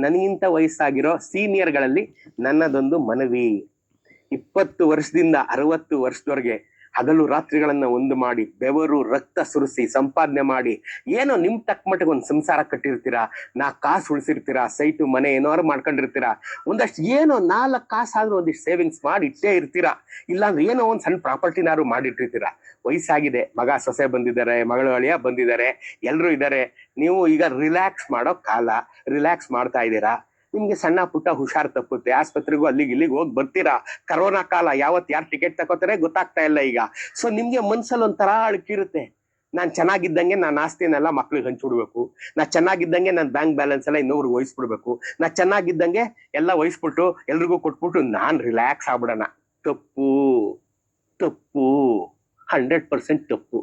ನನಗಿಂತ ವಯಸ್ಸಾಗಿರೋ ಸೀನಿಯರ್ಗಳಲ್ಲಿ ನನ್ನದೊಂದು ಮನವಿ. 20 ವರ್ಷದಿಂದ 60 ವರ್ಷದವರೆಗೆ ಹಗಲು ರಾತ್ರಿಗಳನ್ನ ಒಂದು ಮಾಡಿ ಬೆವರು ರಕ್ತ ಸುರಿಸಿ ಸಂಪಾದನೆ ಮಾಡಿ ಏನೋ ನಿಮ್ ತಕ್ಕ ಮಟ್ಟಿಗೆ ಒಂದು ಸಂಸಾರ ಕಟ್ಟಿರ್ತೀರಾ, 4 ಕಾಸು ಉಳಿಸಿರ್ತೀರಾ, ಸೈಟು ಮನೆ ಏನಾದ್ರು ಮಾಡ್ಕೊಂಡಿರ್ತೀರಾ, ಒಂದಷ್ಟು ಏನೋ 4 ಕಾಸಾದ್ರೂ ಒಂದಿಷ್ಟು ಸೇವಿಂಗ್ಸ್ ಮಾಡಿ ಇಟ್ಟೇ ಇರ್ತೀರಾ, ಇಲ್ಲಾಂದ್ರೆ ಏನೋ ಒಂದ್ ಸಣ್ಣ ಪ್ರಾಪರ್ಟಿನಾದ್ರು ಮಾಡಿಟ್ಟಿರ್ತೀರಾ. ವಯಸ್ಸಾಗಿದೆ, ಮಗ ಸೊಸೆ ಬಂದಿದ್ದಾರೆ, ಮಗಳು ಅಳಿಯ ಬಂದಿದ್ದಾರೆ, ಎಲ್ರು ಇದ್ದಾರೆ. ನೀವು ಈಗ ರಿಲ್ಯಾಕ್ಸ್ ಮಾಡೋ ಕಾಲ, ರಿಲ್ಯಾಕ್ಸ್ ಮಾಡ್ತಾ ಇದ್ದೀರಾ. ನಿಮ್ಗೆ ಸಣ್ಣ ಪುಟ್ಟ ಹುಷಾರ್ ತಪ್ಪುತ್ತೆ, ಆಸ್ಪತ್ರೆಗೂ ಅಲ್ಲಿಗೆ ಇಲ್ಲಿಗೆ ಹೋಗಿ ಬರ್ತೀರಾ. ಕರೋನಾ ಕಾಲ, ಯಾವತ್ ಯಾರು ಟಿಕೆಟ್ ತಗೋತಾರೆ ಗೊತ್ತಾಗ್ತಾ ಇಲ್ಲ ಈಗ. ಸೊ ನಿಮ್ಗೆ ಮನ್ಸಲ್ಲಿ ಒಂಥರ ಅಳ್ಕಿರುತ್ತೆ. ನಾನ್ ಚೆನ್ನಾಗಿದ್ದಂಗೆ ನಾನು ಆಸ್ತಿನೆಲ್ಲ ಮಕ್ಳಿಗೆ ಹಂಚ್ಬಿಡ್ಬೇಕು, ನಾ ಚೆನ್ನಾಗಿದ್ದಂಗೆ ನನ್ನ ಬ್ಯಾಂಕ್ ಬ್ಯಾಲೆನ್ಸ್ ಎಲ್ಲ ಇನ್ನೊಬ್ರಿಗೆ ವಹಿಸ್ಬಿಡ್ಬೇಕು, ನಾ ಚೆನ್ನಾಗಿದ್ದಂಗೆ ಎಲ್ಲ ವಹಿಸ್ಬಿಟ್ಟು ಎಲ್ರಿಗೂ ಕೊಟ್ಬಿಟ್ಟು ನಾನ್ ರಿಲ್ಯಾಕ್ಸ್ ಆಗ್ಬಿಡೋಣ. ತಪ್ಪು, ತಪ್ಪು, 100% ತಪ್ಪು.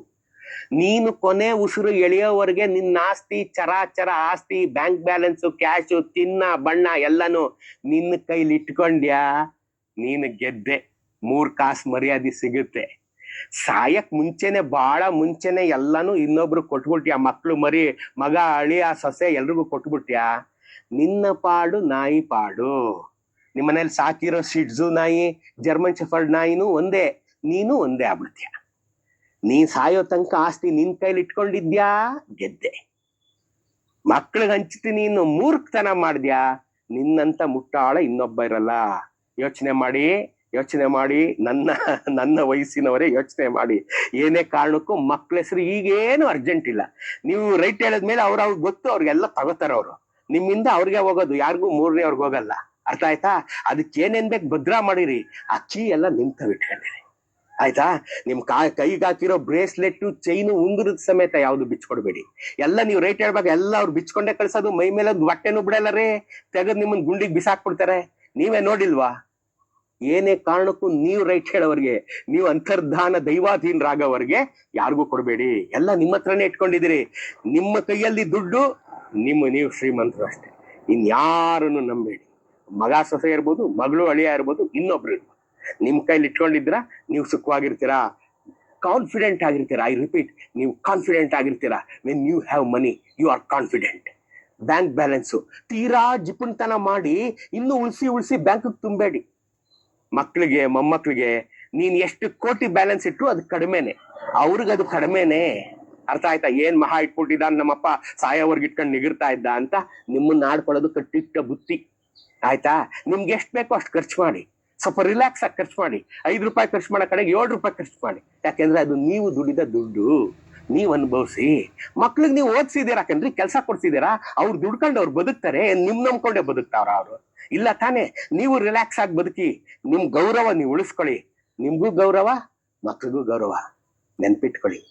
ನೀನು ಕೊನೆ ಉಸಿರು ಎಳೆಯೋವರೆಗೆ ನಿನ್ನ ಆಸ್ತಿ, ಚರಾಚರ ಆಸ್ತಿ, ಬ್ಯಾಂಕ್ ಬ್ಯಾಲೆನ್ಸ್, ಕ್ಯಾಶು, ಚಿನ್ನ, ಬಣ್ಣ ಎಲ್ಲಾನು ನಿನ್ನ ಕೈಲಿ ಇಟ್ಕೊಂಡ್ಯಾ, ನೀನು ಗೆದ್ದೆ. 3 ಕಾಸು ಮರ್ಯಾದೆ ಸಿಗುತ್ತೆ. ಸಾಯಕ್ ಮುಂಚೆನೆ, ಬಹಳ ಮುಂಚೆನೆ ಎಲ್ಲಾನು ಇನ್ನೊಬ್ರು ಕೊಟ್ಬಿಟ್ಯಾ. ಮಕ್ಳು ಮರಿ, ಮಗ ಅಳಿಯ ಸೊಸೆ ಎಲ್ರಿಗೂ ಕೊಟ್ಬಿಟ್ಯಾ. ನಿನ್ನ ಪಾಡು ನಾಯಿ ಪಾಡು. ನಿಮ್ಮನೇಲಿ ಸಾಕಿರೋ ಶಿಡ್ಜು ನಾಯಿ, ಜರ್ಮನ್ ಶೆಫರ್ಡ್ ನಾಯಿನೂ ಒಂದೇ, ನೀನು ಒಂದೇ ಆಗ್ಬಿಡ್ತೀಯ. ನೀ ಸಾಯೋ ತನಕ ಆಸ್ತಿ ನಿನ್ ಕೈಲಿ ಇಟ್ಕೊಂಡಿದ್ಯಾ, ಗೆದ್ದೆ. ಮಕ್ಳಿಗೆ ಹಂಚ್ತೀನಿ ನೀನು ಮೂರ್ಖತನ ಮಾಡ್ದ್ಯಾ, ನಿನ್ನಂತ ಮುಟ್ಟಾಳ ಇನ್ನೊಬ್ಬ ಇರಲ್ಲ. ಯೋಚನೆ ಮಾಡಿ, ಯೋಚನೆ ಮಾಡಿ, ನನ್ನ ವಯಸ್ಸಿನವರೇ ಯೋಚನೆ ಮಾಡಿ. ಏನೇ ಕಾರಣಕ್ಕೂ ಮಕ್ಳ ಹೆಸರು ಈಗೇನು ಅರ್ಜೆಂಟ್ ಇಲ್ಲ. ನೀವು ರೈಟ್ ಹೇಳಿದ್ಮೇಲೆ ಅವ್ರಿಗೆ ಗೊತ್ತು, ಅವ್ರಿಗೆಲ್ಲ ತಗೋತಾರ ಅವರು. ನಿಮ್ಮಿಂದ ಅವ್ರಿಗೆ ಹೋಗೋದು, ಯಾರಿಗೂ 3ನೇ ಅವ್ರಿಗೆ ಹೋಗಲ್ಲ. ಅರ್ಥ ಆಯ್ತಾ? ಅದಕ್ಕೆ ಏನೇನ್ ಬೇಕು ಭದ್ರಾ ಮಾಡಿರಿ. ಆ ಕೀ ಎಲ್ಲ ನಿಂತವಿಟ್ಕೊಂಡಿರಿ. ಆಯ್ತಾ? ನಿಮ್ ಕೈಗೆ ಹಾಕಿರೋ ಬ್ರೇಸ್ಲೆಟ್, ಚೈನು, ಉಂಗುರದ ಸಮೇತ ಯಾವ್ದು ಬಿಚ್ಕೊಡ್ಬೇಡಿ. ಎಲ್ಲ ನೀವು ರೈಟ್ ಹೇಳ್ಬೇಕು, ಎಲ್ಲ ಅವ್ರು ಬಿಚ್ಕೊಂಡೇ ಕಳ್ಸೋದು. ಮೈ ಮೇಲೆ ಬಟ್ಟೆನೂ ಬಿಡಲ್ಲ ರೀ, ತೆಗೆದು ನಿಮ್ಮನ್ ಗುಂಡಿಗೆ ಬಿಸಾಕ್ಬಿಡ್ತಾರೆ. ನೀವೇ ನೋಡಿಲ್ವಾ? ಏನೇ ಕಾರಣಕ್ಕೂ ನೀವು ರೈಟ್ ಹೇಳೋವರ್ಗೆ, ನೀವು ಅಂತರ್ಧಾನ ದೈವಾಧೀನರಾಗೋವರ್ಗೆ ಯಾರಿಗೂ ಕೊಡ್ಬೇಡಿ. ಎಲ್ಲ ನಿಮ್ಮ ಹತ್ರನೇ ಇಟ್ಕೊಂಡಿದ್ದೀರಿ. ನಿಮ್ಮ ಕೈಯಲ್ಲಿ ದುಡ್ಡು, ನೀವು ಶ್ರೀಮಂತರು ಅಷ್ಟೇ. ಇನ್ಯಾರನ್ನು ನಂಬೇಡಿ. ಮಗ ಸೊಸೆ ಇರ್ಬೋದು, ಮಗಳು ಅಳಿಯ ಇರ್ಬೋದು, ಇನ್ನೊಬ್ರು ಇರ್ಬೋದು. ನಿಮ್ ಕೈಲಿ ಇಟ್ಕೊಂಡಿದ್ರ ನೀವು ಸುಖವಾಗಿರ್ತೀರಾ, ಕಾನ್ಫಿಡೆಂಟ್ ಆಗಿರ್ತೀರಾ. ಐ ರಿಪೀಟ್, ನೀವು ಕಾನ್ಫಿಡೆಂಟ್ ಆಗಿರ್ತೀರಾ. When you have money you are confident. Bank balance ತೀರಾ ಜಿಪುಣತನ ಮಾಡಿ ಇನ್ನು ಉಳಿಸಿ ಬ್ಯಾಂಕ್ ತುಂಬಬೇಡಿ. ಮಕ್ಳಿಗೆ, ಮೊಮ್ಮಕ್ಳಿಗೆ ನೀನ್ ಎಷ್ಟು ಕೋಟಿ ಬ್ಯಾಲೆನ್ಸ್ ಇಟ್ರು ಅದು ಕಡಿಮೆನೆ, ಅವ್ರಿಗದು ಕಡಿಮೆನೆ. ಅರ್ಥ ಆಯ್ತಾ? ಏನ್ ಮಹಾ ಇಟ್ಬಿಟ್ಟಿದ್ದ ನಮ್ಮಪ್ಪ, ಸಾಯೋವರ್ಗೆ ಇಟ್ಕೊಂಡು ನಿಗಿರ್ತಾ ಇದ್ದ ಅಂತ ನಿಮ್ಮನ್ನ ಆಡ್ಕೊಳ್ಳೋದು ಕಟ್ಟಿಟ್ಟ ಬುತ್ತಿ. ಆಯ್ತಾ? ನಿಮ್ಗೆ ಎಷ್ಟು ಬೇಕೋ ಅಷ್ಟು ಖರ್ಚು ಮಾಡಿ, ಸ್ವಲ್ಪ ರಿಲ್ಯಾಕ್ಸ್ ಆಗಿ ಖರ್ಚು ಮಾಡಿ. 5 ರೂಪಾಯಿ ಖರ್ಚು ಮಾಡೋ ಕಡೆಗೆ 7 ರೂಪಾಯಿ ಖರ್ಚು ಮಾಡಿ. ಯಾಕೆಂದ್ರೆ ಅದು ನೀವು ದುಡಿದ ದುಡ್ಡು, ನೀವ್ ಅನುಭವಿಸಿ. ಮಕ್ಳಿಗೆ ನೀವು ಓದಿಸಿದೀರಾ ಕಣ್ರಿ, ಕೆಲಸ ಕೊಡ್ಸಿದೀರಾ, ಅವ್ರು ದುಡ್ಕೊಂಡು ಅವ್ರು ಬದುಕ್ತಾರೆ. ನಿಮ್ ನಂಬ್ಕೊಂಡೆ ಬದುಕ್ತಾವ್ರ ಅವ್ರು? ಇಲ್ಲ ತಾನೇ? ನೀವು ರಿಲ್ಯಾಕ್ಸ್ ಆಗಿ ಬದುಕಿ, ನಿಮ್ ಗೌರವ ನೀವು ಉಳಿಸ್ಕೊಳ್ಳಿ. ನಿಮ್ಗೂ ಗೌರವ, ಮಕ್ಳಿಗೂ ಗೌರವ. ನೆನ್ಪಿಟ್ಕೊಳ್ಳಿ.